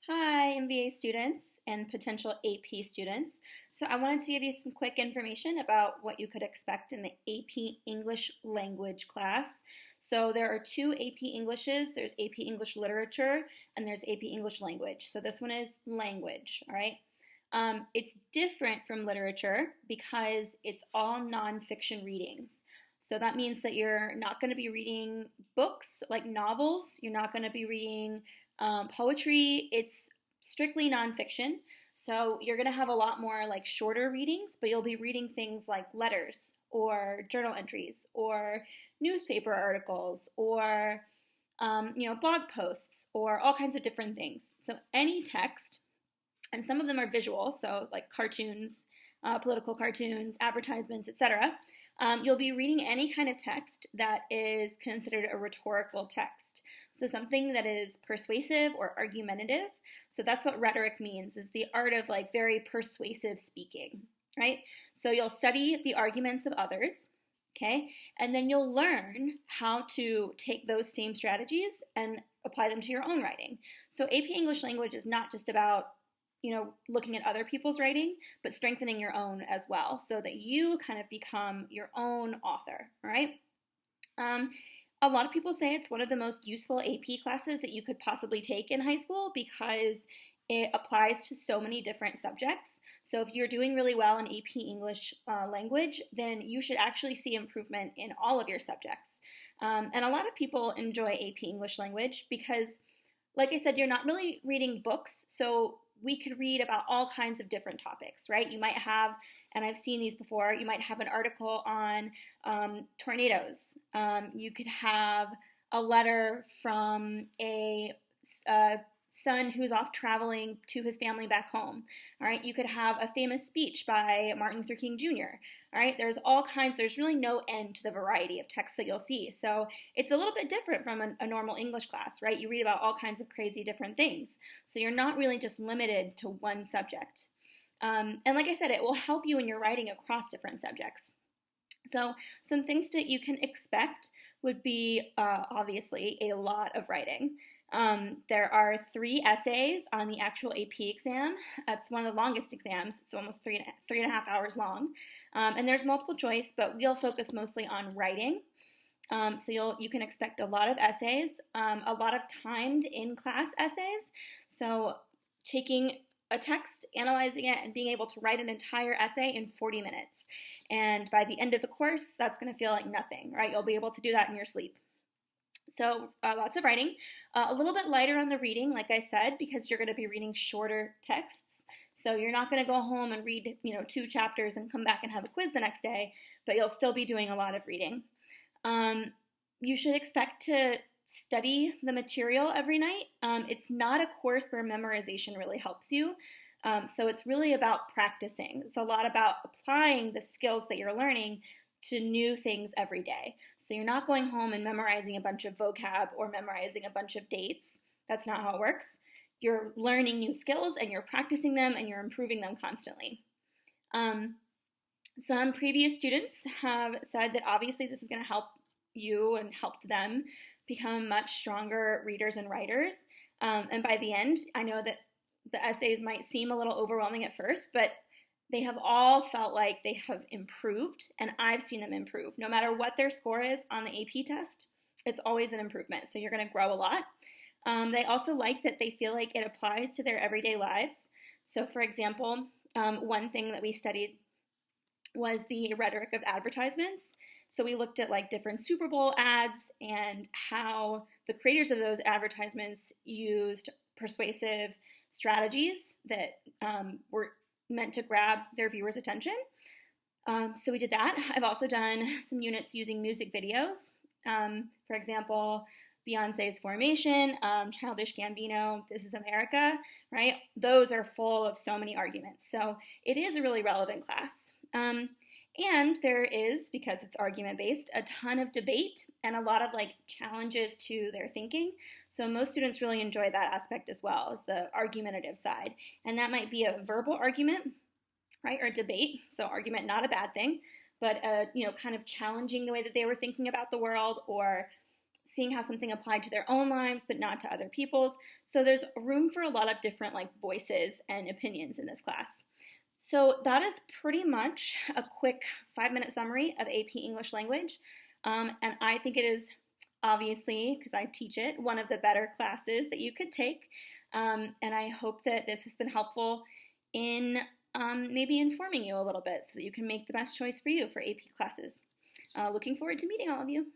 Hi, MBA students and potential AP students. So I wanted to give you some quick information about what you could expect in the AP English language class. So there are two AP Englishes. There's AP English Literature and there's AP English Language. So this one is language, all right? It's different from literature because it's all nonfiction readings. So that means that you're not going to be reading books like novels. You're not going to be reading poetry. It's strictly nonfiction. So you're going to have a lot more like shorter readings, but you'll be reading things like letters or journal entries or newspaper articles or blog posts or all kinds of different things. So any text, and some of them are visual, so like cartoons, political cartoons, advertisements, etc. You'll be reading any kind of text that is considered a rhetorical text. So something that is persuasive or argumentative. So that's what rhetoric means, is the art of like very persuasive speaking, right? So you'll study the arguments of others, okay? And then you'll learn how to take those same strategies and apply them to your own writing. So AP English Language is not just about looking at other people's writing, but strengthening your own as well so that you kind of become your own author, all right? A lot of people say it's one of the most useful AP classes that you could possibly take in high school because it applies to so many different subjects. So if you're doing really well in AP English language, then you should actually see improvement in all of your subjects. And a lot of people enjoy AP English language because, like I said, you're not really reading books, so we could read about all kinds of different topics, right? You might have, and I've seen these before, you might have an article on tornadoes. You could have a letter from a son who's off traveling to his family back home. All right, you could have a famous speech by Martin Luther King Jr. All right, there's all kinds, there's really no end to the variety of texts that you'll see. So it's a little bit different from a normal English class, right? You read about all kinds of crazy different things. So you're not really just limited to one subject. And like I said, it will help you in your writing across different subjects. So some things that you can expect would be obviously a lot of writing. There are 3 essays on the actual AP exam. It's one of the longest exams. It's almost three and a half hours long. And there's multiple choice, but we'll focus mostly on writing. So you can expect a lot of essays, a lot of timed in-class essays. So taking a text, analyzing it, and being able to write an entire essay in 40 minutes. And by the end of the course, that's going to feel like nothing, right? You'll be able to do that in your sleep. So lots of writing, a little bit lighter on the reading, like I said, because you're going to be reading shorter texts. So you're not going to go home and read, 2 chapters and come back and have a quiz the next day, but you'll still be doing a lot of reading. You should expect to study the material every night. It's not a course where memorization really helps you. So it's really about practicing. It's a lot about applying the skills that you're learning to new things every day. So you're not going home and memorizing a bunch of vocab or memorizing a bunch of dates. That's not how it works. You're learning new skills and you're practicing them and you're improving them constantly. Some previous students have said that obviously this is going to help you and help them become much stronger readers and writers. And by the end, I know that the essays might seem a little overwhelming at first, but they have all felt like they have improved, and I've seen them improve. No matter what their score is on the AP test, it's always an improvement, so you're going to grow a lot. They also like that they feel like it applies to their everyday lives. So for example, one thing that we studied was the rhetoric of advertisements. So we looked at like different Super Bowl ads and how the creators of those advertisements used persuasive strategies that were meant to grab their viewers' attention. So we did that. I've also done some units using music videos. For example, Beyonce's Formation, Childish Gambino, This Is America, right? Those are full of so many arguments. So it is a really relevant class. And there is, because it's argument-based, a ton of debate and a lot of like challenges to their thinking. So most students really enjoy that aspect as well, as the argumentative side. And that might be a verbal argument, right, or a debate. So argument, not a bad thing, but kind of challenging the way that they were thinking about the world, or seeing how something applied to their own lives but not to other people's. So there's room for a lot of different voices and opinions in this class. So that is pretty much a quick 5-minute summary of AP English Language. And I think it is obviously, because I teach it, one of the better classes that you could take. And I hope that this has been helpful in maybe informing you a little bit so that you can make the best choice for you for AP classes. Looking forward to meeting all of you.